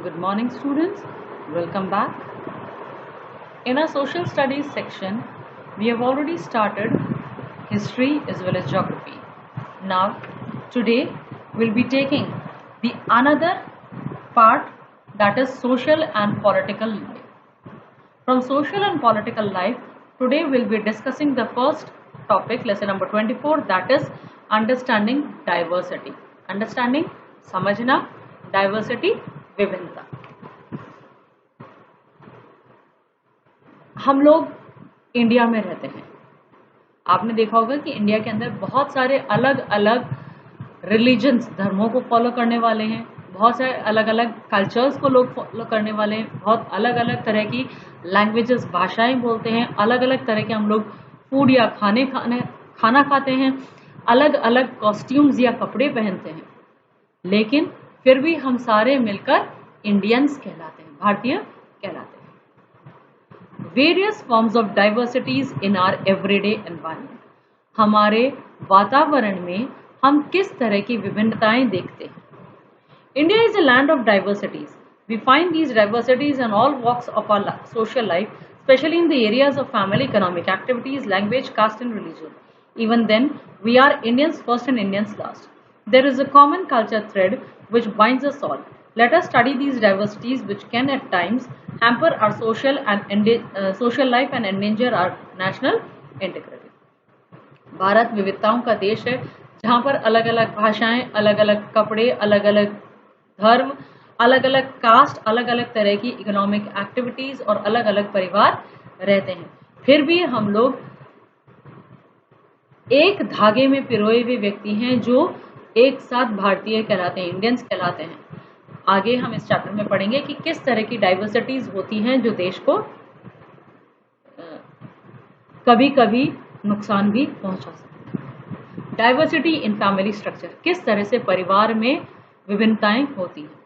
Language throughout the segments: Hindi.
Good morning, students. Welcome back. In our social studies section, we have already started history as well as geography. Now, today we'll be taking the another part, that is social and political life. From social and political life, today we'll be discussing the first topic, lesson number 24, that is understanding diversity. Understanding, समझना, diversity, विभिन्नता. हम लोग इंडिया में रहते हैं. आपने देखा होगा कि इंडिया के अंदर बहुत सारे अलग अलग रिलीजन्स, धर्मों को फॉलो करने वाले हैं, बहुत सारे अलग अलग कल्चर्स को लोग फॉलो करने वाले हैं, बहुत अलग अलग तरह की लैंग्वेजेस, भाषाएं बोलते हैं, अलग अलग तरह के हम लोग फूड या खाना खाते हैं, अलग अलग कॉस्ट्यूम्स या कपड़े पहनते हैं, लेकिन फिर भी हम सारे मिलकर इंडियंस कहलाते हैं, भारतीय कहलाते हैं. Various forms of diversities in our everyday environment. हमारे वातावरण में हम किस तरह की विभिन्नताएं देखते हैं. India is a land of diversities. We find these diversities in all walks of our social life, especially in the areas of family, economic activities, language, caste and religion. Even then, we are Indians first and Indians last. There is a common culture thread which binds us all. Let us study these diversities which can at times hamper our social life and endanger our national integrity. Bharat विविधताओं का देश है, जहाँ पर अलग अलग भाषाएं, अलग अलग कपड़े, अलग अलग धर्म, अलग अलग कास्ट, अलग अलग तरह की इकोनॉमिक एक्टिविटीज और अलग अलग परिवार रहते हैं. फिर भी हम लोग एक धागे में पिरोए हुए व्यक्ति हैं जो एक साथ भारतीय कहलाते हैं, इंडियंस कहलाते हैं. आगे हम इस चैप्टर में पढ़ेंगे कि किस तरह की डाइवर्सिटीज होती हैं जो देश को कभी कभी नुकसान भी पहुंचा सकती है. डाइवर्सिटी इन फैमिली स्ट्रक्चर, किस तरह से परिवार में विभिन्नताएं होती हैं.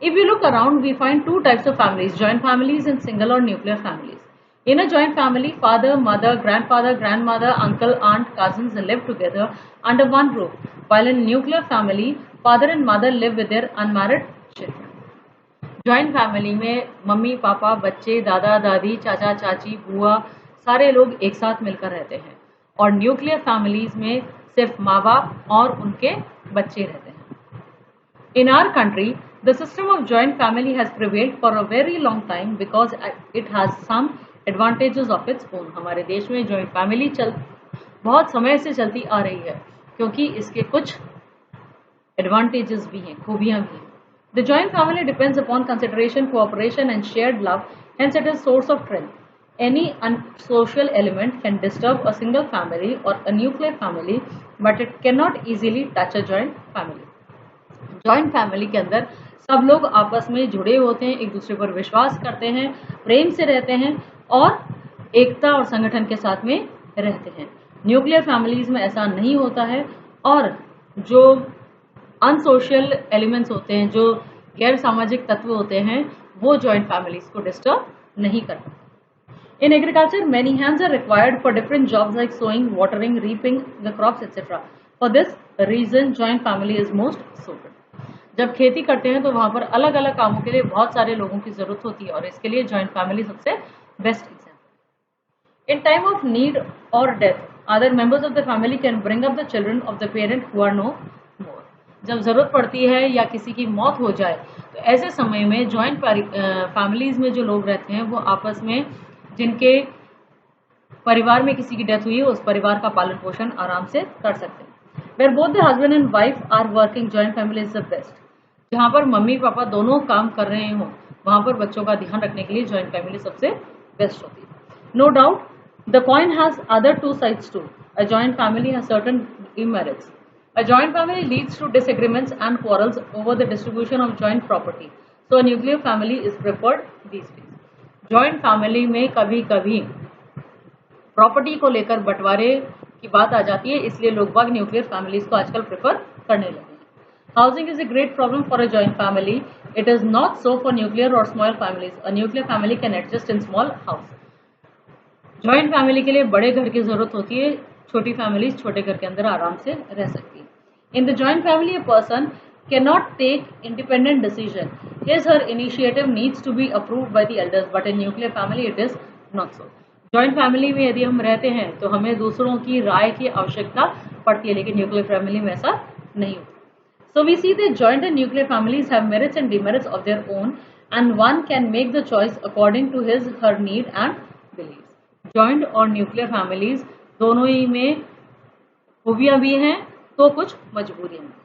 If we look around, we find two types of families, joint families and single or nuclear families. In a joint family, father, mother, grandfather, grandmother, uncle, aunt, cousins live together under one roof, while in a nuclear family, father and mother live with their unmarried children. Joint family में मम्मी, पापा, बच्चे, दादा, दादी, चाचा, चाची, बुआ, सारे लोग एक साथ मिलकर रहते हैं. और न्यूक्लियर फैमिलीज में सिर्फ माँ बाप और उनके बच्चे रहते हैं. In our country, the system of joint family has prevailed for a very long time because it has some advantages of its own. हमारे देश में joint family बहुत समय से चलती आ रही है क्योंकि इसके कुछ advantages भी हैं, खूबियां भी हैं. The joint family depends upon consideration, cooperation and shared love, hence it is source of strength. Any unsocial element can disturb a single family or a nuclear family, but it cannot easily touch a joint family. Joint family के अंदर सब लोग आपस में जुड़े होते हैं, एक दूसरे पर विश्वास करते हैं, प्रेम से रहते हैं और एकता और संगठन के साथ में रहते हैं. न्यूक्लियर फैमिलीज में ऐसा नहीं होता है और जो अनसोशल एलिमेंट्स होते हैं, जो गैर सामाजिक तत्व होते हैं, वो जॉइंट फैमिलीज को डिस्टर्ब नहीं करते. In agriculture many hands are required for different jobs like sowing, watering, reaping the crops etcetera. For this reason joint family is most suited. जब खेती करते हैं तो वहां पर अलग अलग कामों के लिए बहुत सारे लोगों की जरूरत होती है और इसके लिए जॉइंट फैमिली सबसे best example. In time of need और death, other members of the family can bring up the children of the parent who are no more. जब जरूरत पड़ती है या किसी की मौत हो जाए तो ऐसे समय में जॉइंट फैमिलीज में जो लोग रहते हैं वो आपस में, जिनके परिवार में किसी की डेथ हुई है, उस परिवार का पालन पोषण आराम से कर सकते हैं. Where both the husband and wife are working, joint family is the best. जहाँ पर मम्मी पापा दोनों काम कर रहे हों, वहाँ पर बच्चों का ध्यान रखने के लिए जॉइंट फैमिली सबसे बेस्ट होती है. No doubt the coin has other two sides too. A joint family has certain demerits. A joint family leads to disagreements and quarrels over the distribution of joint property. So a nuclear family is preferred these days. Joint family में कभी कभी प्रॉपर्टी को लेकर बंटवारे की बात आ जाती है, इसलिए लोग बाग न्यूक्लियर फैमिलीज को आजकल प्रेफर करने लगे हैं. Housing is a great problem for a joint family. It is not so for nuclear और small families. A nuclear family can adjust in small house. Joint family के लिए बड़े घर की जरूरत होती है, छोटी फैमिलीज छोटे घर के अंदर आराम से रह सकती है. In the joint family a person can not take independent decision. his her initiative needs to be approved by the elders, but in nuclear family it is not so. Joint family में यदि हम रहते हैं तो हमें दूसरों की राय की आवश्यकता पड़ती है, लेकिन न्यूक्लियर फैमिली में ऐसा नहीं होता. So we see that joint and nuclear families have merits and demerits of their own, and one can make the choice according to his her need and beliefs. Joint और nuclear families दोनों ही में खूबियां भी हैं तो कुछ मजबूरियां हैं.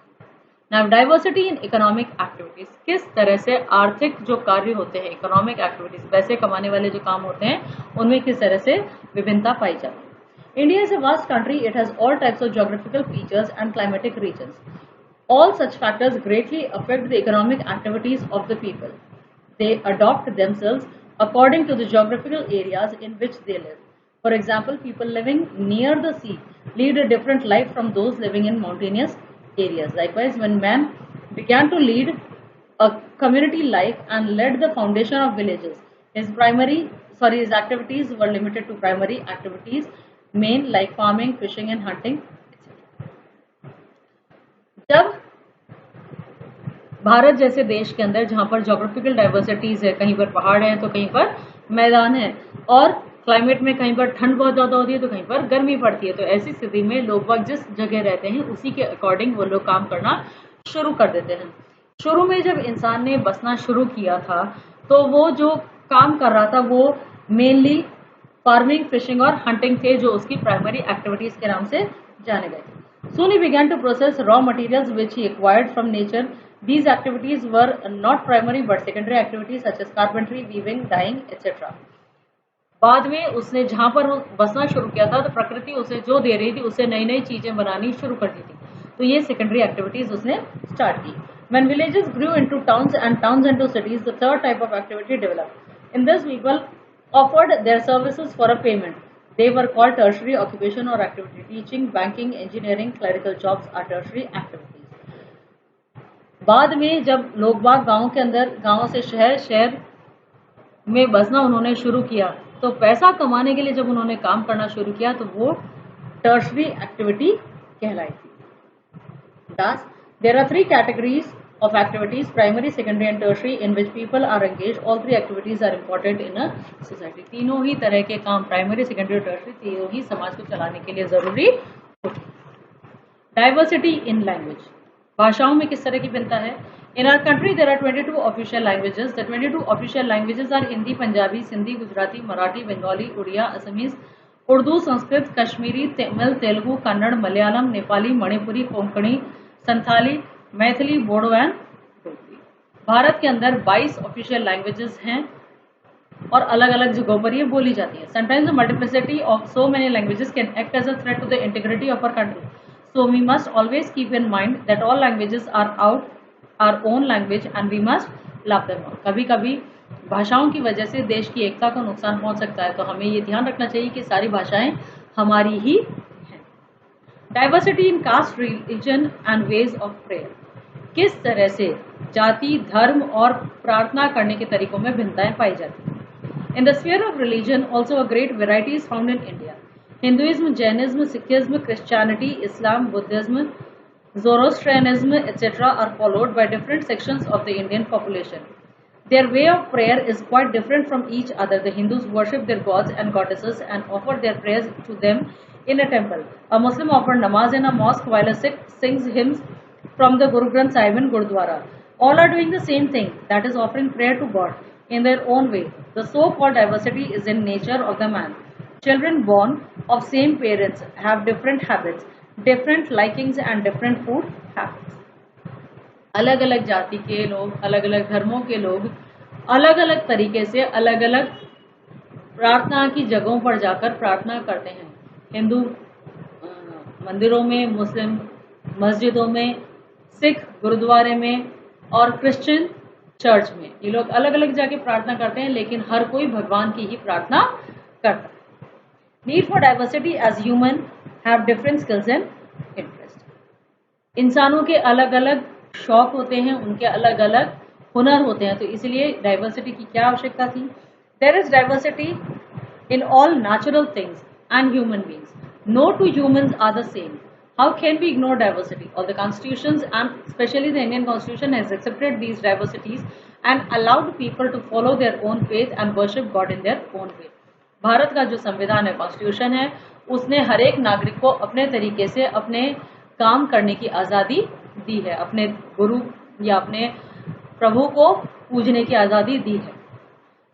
Now diversity in economic activities, किस तरह से आर्थिक जो कार्य होते हैं, इकोनॉमिक एक्टिविटीज, पैसे कमाने वाले जो काम होते हैं, उनमें किस तरह से विभिन्नता पाई जाती है. India is a vast country. It has all types of geographical features and climatic regions. All such factors greatly affect the economic activities of the people. They adopt themselves according to the geographical areas in which they live. For example, people living near the sea lead a different life from those living in mountainous areas. Likewise, when man began to lead a community life and led the foundation of villages, his activities were limited to primary activities, main like farming, fishing and hunting. जब भारत जैसे देश के अंदर जहां पर ज्योग्राफिकल डाइवर्सिटीज है, कहीं पर पहाड़ है तो कहीं पर मैदान है, और क्लाइमेट में कहीं पर ठंड बहुत ज्यादा होती है तो कहीं पर गर्मी पड़ती है, तो ऐसी स्थिति में लोग वक्त जिस जगह रहते हैं उसी के अकॉर्डिंग वो लोग काम करना शुरू कर देते हैं. शुरू में जब इंसान ने बसना शुरू किया था तो वो जो काम कर रहा था वो मेनली फार्मिंग, फिशिंग और हंटिंग थे, जो उसकी प्राइमरी एक्टिविटीज के नाम से जाने गए. Soon he began to process raw materials which he acquired from nature. These activities were not primary but secondary activities such as carpentry, weaving, dyeing, etc. बाद में उसने जहां पर बसना शुरू किया था तो प्रकृति उसे जो दे रही थी उससे नई नई चीजें बनानी शुरू कर दी थी, तो ये सेकेंडरी एक्टिविटीज उसने स्टार्ट की. When villages grew into towns and towns into cities, the third type of activity developed. In this, people offered their services for a payment. They were called tertiary occupation or activity. Teaching, banking, engineering, clerical jobs are tertiary activities. बाद में जब लोग बाग गाँव के अंदर, गाँव से शहर, शहर में बसना उन्होंने शुरू किया, तो पैसा कमाने के लिए जब उन्होंने काम करना शुरू किया तो वो टर्शरी एक्टिविटी कहलाई थी. Thus, there are three categories of activities: primary, secondary and tertiary, in which people are engaged. All three activities are important in a society. तीनों ही तरह के काम, प्राइमरी, सेकेंडरी और टर्शरी, तीनों ही समाज को चलाने के लिए जरूरी होते हैं. डाइवर्सिटी इन लैंग्वेज, भाषाओं में किस तरह की भिन्नता है. In our country there are 22 official languages. The 22 official languages are Hindi, Punjabi, Sindhi, Gujarati, Marathi, Bengali, Odia, Assamese, Urdu, Sanskrit, Kashmiri, Tamil, Telugu, Kannada, Malayalam, Nepali, Manipuri, Konkani, Santhali, Maithili, Bodo and Dogri. Bharat के अंदर 22 ऑफिशियल लैंग्वेजेस हैं और अलग अलग जगहों पर ये बोली जाती है. Sometimes the multiplicity of so many languages can act as a threat to the integrity of our country. So we must always keep in mind that all languages are our own language and we must love them all. कभी कभी भाषाओं की वजह से देश की एकता को नुकसान पहुंच सकता है, तो हमें ये ध्यान रखना चाहिए कि सारी भाषाएं हमारी ही. Diversity in caste, religion and ways of prayer, किस तरह से जाति, धर्म और प्रार्थना करने के तरीकों में भिन्नताएं पाई जाती हैं. In the sphere of religion also a great variety is found in India. Hinduism, Jainism, Sikhism, Christianity, Islam, Buddhism, Zoroastrianism, etc. are followed by different sections of the Indian population. Their way of prayer is quite different from each other. The Hindus worship their gods and goddesses and offer their prayers to them in a temple. A Muslim offers namaz in a mosque while a Sikh sings hymns from the Guru Granth Sahib in Gurudwara. All are doing the same thing, that is offering prayer to God in their own way. The so-called diversity is in nature of the man. Children born of same parents have different habits, different likings and different food habits. अलग अलग जाति के लोग, अलग अलग धर्मों के लोग अलग अलग तरीके से अलग अलग प्रार्थना की जगहों पर जाकर प्रार्थना करते हैं. हिंदू मंदिरों में, मुस्लिम मस्जिदों में, सिख गुरुद्वारे में और क्रिश्चियन चर्च में ये लोग अलग अलग जाके प्रार्थना करते हैं, लेकिन हर कोई भगवान की ही प्रार्थना करता है. Need for diversity as human have different skills and interest. इंसानों के अलग अलग शौक होते हैं, उनके अलग अलग हुनर होते हैं, तो इसलिए डाइवर्सिटी की क्या आवश्यकता थी. There is diversity in all natural things and human beings. No two humans are the same. How can we ignore diversity? All the constitutions and especially the Indian Constitution has accepted these diversities and allowed people to follow their own faith and worship God in their own way. Bharat का जो संविधान है, कॉन्स्टिट्यूशन है, उसने हर एक नागरिक को अपने तरीके से अपने काम करने की आज़ादी दी है, अपने गुरु या अपने प्रभु को पूजने की आज़ादी दी है.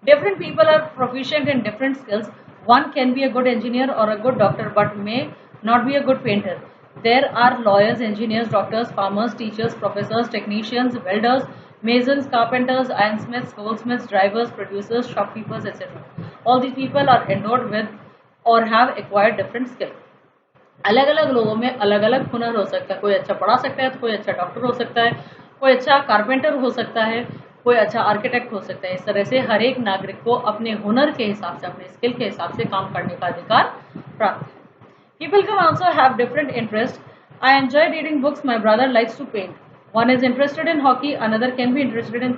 Different people are proficient in different skills. One can be a good engineer or a good doctor but may not be a good painter. There are lawyers, engineers, doctors, farmers, teachers, professors, technicians, welders, masons, carpenters, ironsmiths, goldsmiths, drivers, producers, shopkeepers, etc. All these people are endowed with or have acquired different skills. अलग अलग लोगों में अलग अलग हुनर हो सकता है. कोई अच्छा पढ़ा सकता है तो कोई अच्छा डॉक्टर हो सकता है, कोई अच्छा कारपेंटर हो सकता है, कोई अच्छा आर्किटेक्ट हो सकता है. इस तरह से हर एक नागरिक को अपने हुनर के हिसाब से, अपने स्किल के हिसाब से काम करने का अधिकार प्राप्त है. People can also have different interests. I enjoy reading books. My brother likes to paint. One is interested in hockey, another can be interested in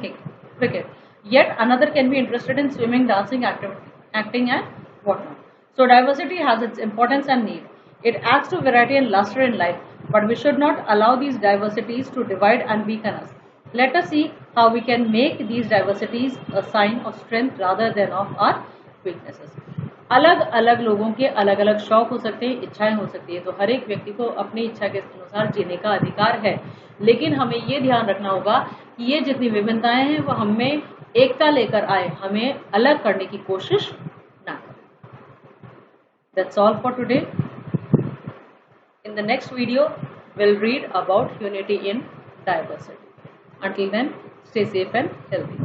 cricket. Yet another can be interested in swimming, dancing, acting and whatnot. So diversity has its importance and need. It adds to variety and luster in life, but we should not allow these diversities to divide and weaken us. Let us see how we can make these diversities a sign of strength rather than of our weaknesses. अलग अलग लोगों के अलग अलग शौक हो सकते हैं, इच्छाएं हो सकती है, तो हर एक व्यक्ति को अपनी इच्छा के अनुसार जीने का अधिकार है. लेकिन हमें ये ध्यान रखना होगा कि ये जितनी विभिन्नताएं हैं वो हमें एकता लेकर आए, हमें अलग करने की कोशिश ना करें. That's all for today. In the next video, we'll read about unity in diversity. Until then, stay safe and healthy.